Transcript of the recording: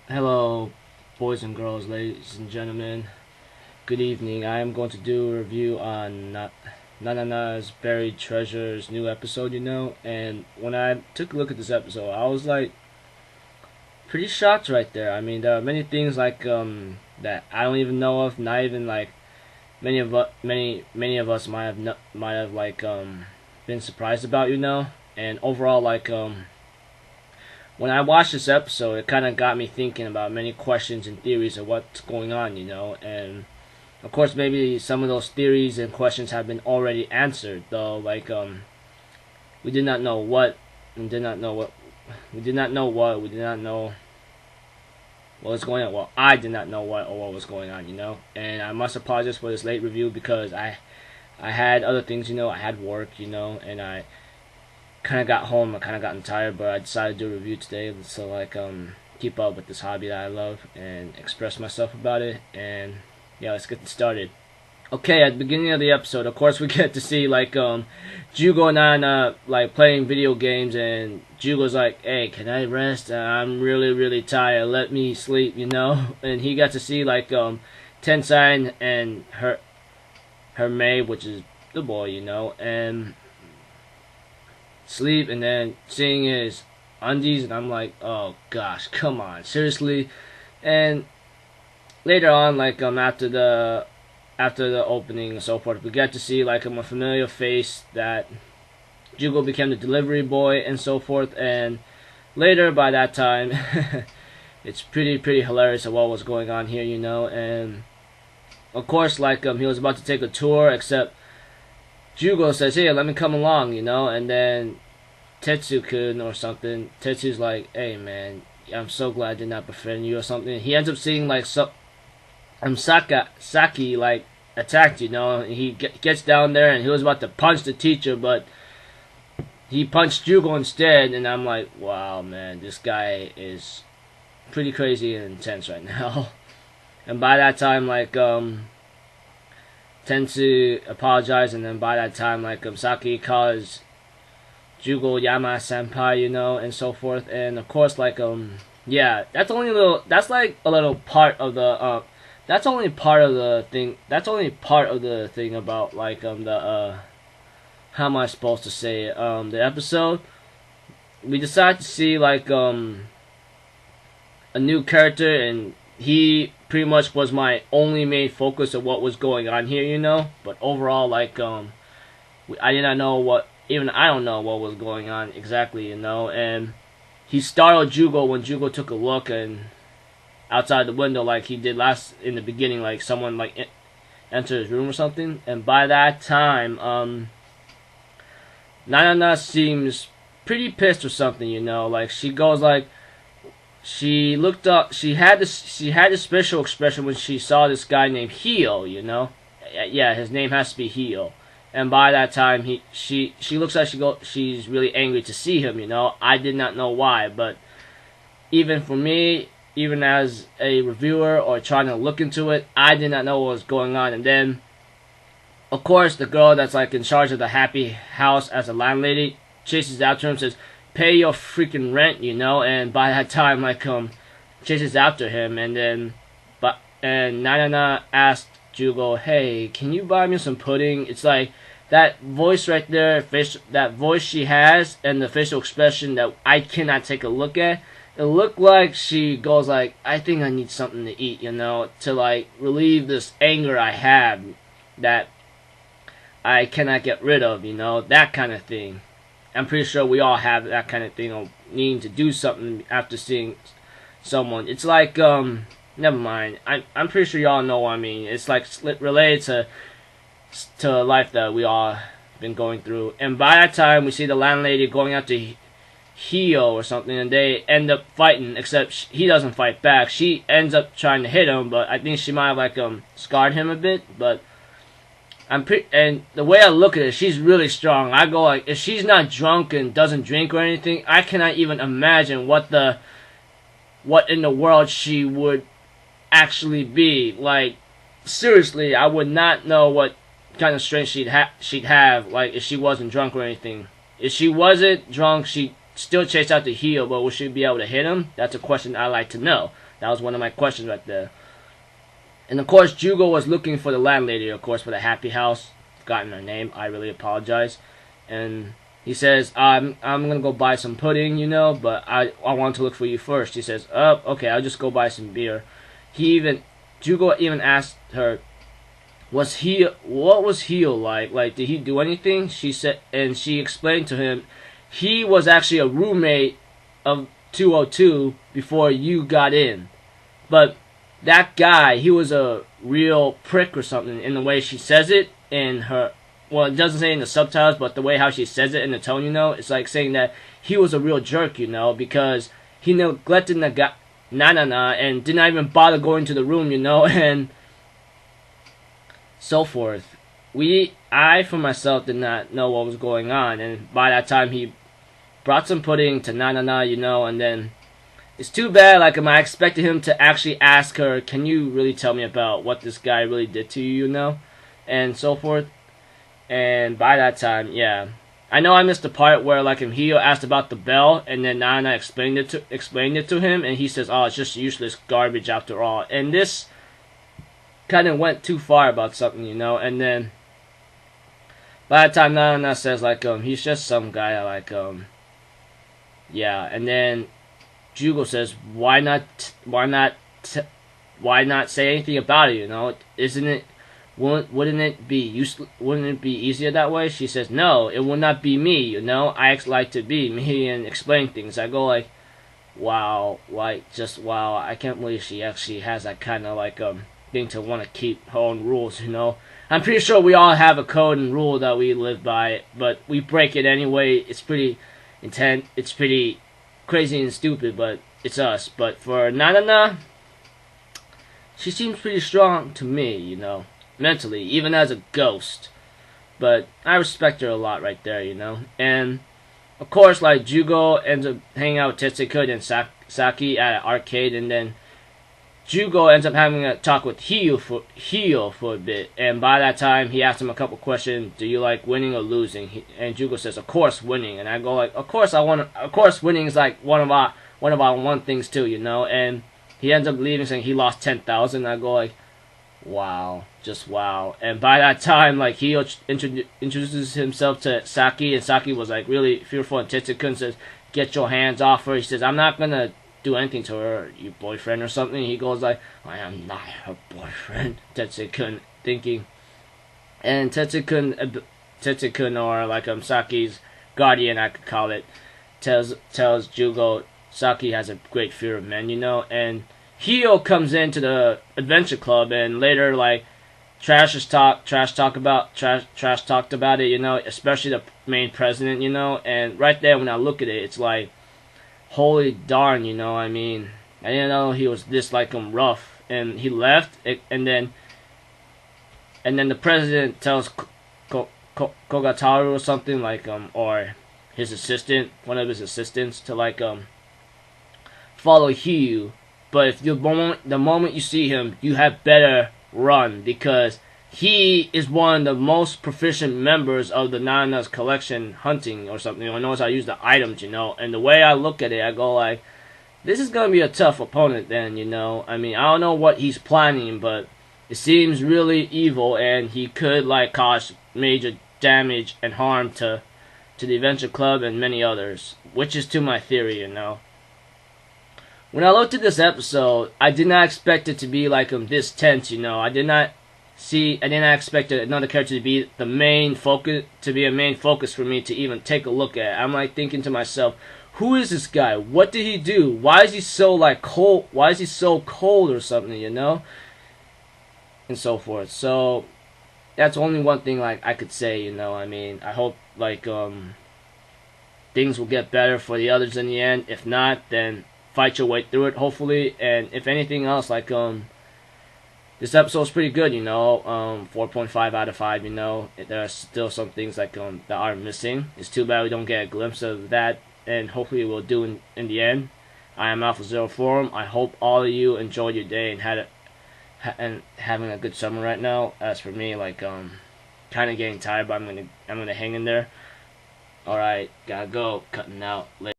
Hello, boys and girls, ladies and gentlemen. Good evening. I am going to do a review on Nanana's Buried Treasures new episode, and when I took a look at this episode, I was like pretty shocked right there. I mean, there are many things that I don't even know of, not even like many of us might have been surprised about, and overall when I watched this episode, it kind of got me thinking about many questions and theories of what's going on, and of course, maybe some of those theories and questions have been already answered, though. We did not know what, we did not know what, we did not know what, we did not know what was going on. Well, I did not know what was going on, and I must apologize for this late review because I had other things, I had work, and I kind of got home. I kind of gotten tired, but I decided to do a review today, so keep up with this hobby that I love and express myself about it. And yeah, let's get started. Okay, at the beginning of the episode, of course, we get to see Jugo and Nana playing video games, and Jugo's like, "Hey, can I rest? I'm really tired. Let me sleep." And he got to see Tensai and her maid, which is the boy, and sleep, and then seeing his undies, and I'm like, oh gosh, come on, seriously. And later on, after the opening and so forth, we get to see a familiar face that Jugo became the delivery boy and so forth. And later, by that time, it's pretty hilarious of what was going on here. And of course, he was about to take a tour, except Jugo says, "Hey, let me come along," and then Tetsu-kun or something. Tetsu's like, "Hey man, I'm so glad I did not befriend you," or something. He ends up seeing Saki attacked. He gets down there and he was about to punch the teacher, but he punched Jugo instead. And I'm like, wow man, this guy is pretty crazy and intense right now. And by that time, Tensu apologized, and then by that time, Saki calls Jugo Yama Senpai, and so forth. And of course, yeah, that's only a little. That's like a little part of the. That's only part of the thing. That's only part of the thing about the. How am I supposed to say it? The episode. We decided to see a new character, and he pretty much was my only main focus of what was going on here. But overall, I did not know what. Even I don't know what was going on exactly. And he startled Jugo when Jugo took a look and outside the window like he did last in the beginning, like someone entered his room or something. And by that time, Nanana seems pretty pissed or something. She goes she looked up. She had this special expression when she saw this guy named Hio. Yeah, his name has to be Hio. And by that time, she looks like she's really angry to see him. I did not know why, but even for me, even as a reviewer or trying to look into it, I did not know what was going on. And then, of course, the girl that's in charge of the happy house as a landlady chases after him, says, "Pay your freaking rent," And by that time, chases after him, and then, and Nanana asked Jugo, "Hey, can you buy me some pudding?" It's like that voice right there, that voice she has, and the facial expression that I cannot take a look at. It looked like she goes "I think I need something to eat," to relieve this anger I have that I cannot get rid of, that kind of thing. I'm pretty sure we all have that kind of thing of needing to do something after seeing someone. It's never mind. I'm pretty sure y'all know what I mean. It's related to life that we all been going through. And by that time, we see the landlady going after Hio or something, and they end up fighting. Except he doesn't fight back. She ends up trying to hit him, but I think she might have scarred him a bit. But and the way I look at it, she's really strong. I go if she's not drunk and doesn't drink or anything, I cannot even imagine what in the world she would actually be. Seriously, I would not know what kind of strength she'd have if she wasn't drunk or anything. If she wasn't drunk, she'd still chase after Hio, but would she be able to hit him? That's a question I like to know. That was one of my questions right there. And of course, Jugo was looking for the landlady, of course, for the Happy House. Forgotten her name. I really apologize. And he says, I'm gonna go buy some pudding, but I want to look for you first. He says, oh, okay, I'll just go buy some beer. Jugo even asked her, what was Heel like? Like, did he do anything? She said, and she explained to him, he was actually a roommate of 202 before you got in. But that guy, he was a real prick or something in the way she says it in her. Well, it doesn't say in the subtitles, but the way how she says it in the tone, it's like saying that he was a real jerk, because he neglected the guy, Nana, and did not even bother going to the room, and so forth. I for myself did not know what was going on, and by that time he brought some pudding to Nana, and then it's too bad. Like, I expected him to actually ask her, "Can you really tell me about what this guy really did to you, and so forth." And by that time, yeah, I know I missed the part where like Hio asked about the bell, and then Nana explained it to him, and he says, "Oh, it's just useless garbage after all." And this kind of went too far about something, And then by the time Nana says like he's just some guy yeah, and then Jugo says, why not say anything about it? Isn't it? Wouldn't it be easier that way? She says, no, it will not be me. I like to be me and explain things. I go like, wow, wow. I can't believe she actually has that kind of thing to want to keep her own rules. I'm pretty sure we all have a code and rule that we live by, but we break it anyway. It's pretty intense. It's pretty crazy and stupid, but it's us. But for Nana, she seems pretty strong to me, mentally, even as a ghost. But I respect her a lot right there, And of course, like Jugo ends up hanging out with Tetsuko and Saki at an arcade, and then Jugo ends up having a talk with Hio for a bit, and by that time he asks him a couple questions. Do you like winning or losing? And Jugo says, of course, winning. And I go like, of course winning is like one of our one things too, And he ends up leaving saying he lost 10,000. I go like, wow, just wow. And by that time, like Hio introduces himself to Saki, and Saki was like really fearful, and Tetsuko says, get your hands off her. He says, I'm not gonna do anything to her, you boyfriend or something. He goes like, I am not her boyfriend. Tetsuko thinking, and Tetsuko or like Saki's guardian, I could call it, tells Jugo Saki has a great fear of men, and Hio comes into the adventure club, and later like trash talked about it, especially the main president, and right there when I look at it, it's like, holy darn, I didn't know he was this rough. And he left, and then the president tells Kogataru or something or his assistant, one of his assistants, to follow Hio. But if the moment you see him, you had better run, because he is one of the most proficient members of the Nana's collection hunting or something. He knows how to use the items, And the way I look at it, I go like, this is going to be a tough opponent then, I don't know what he's planning, but it seems really evil, and he could cause major damage and harm to the Adventure Club and many others, which is to my theory, When I looked at this episode, I did not expect it to be this tense, I did not expect another character to be a main focus for me to even take a look at. I'm thinking to myself, who is this guy? What did he do? Why is he so cold? Why is he so cold or something, and so forth. So that's only one thing I could say, I hope things will get better for the others in the end. If not, then fight your way through it, hopefully. And if anything else, this episode's pretty good, 4.5 out of 5, There are still some things that are missing. It's too bad we don't get a glimpse of that, and hopefully we'll do in the end. I am Alpha Zero Forum. I hope all of you enjoyed your day and having a good summer right now. As for me, kind of getting tired, but I'm gonna hang in there. Alright, gotta go. Cutting out. Later.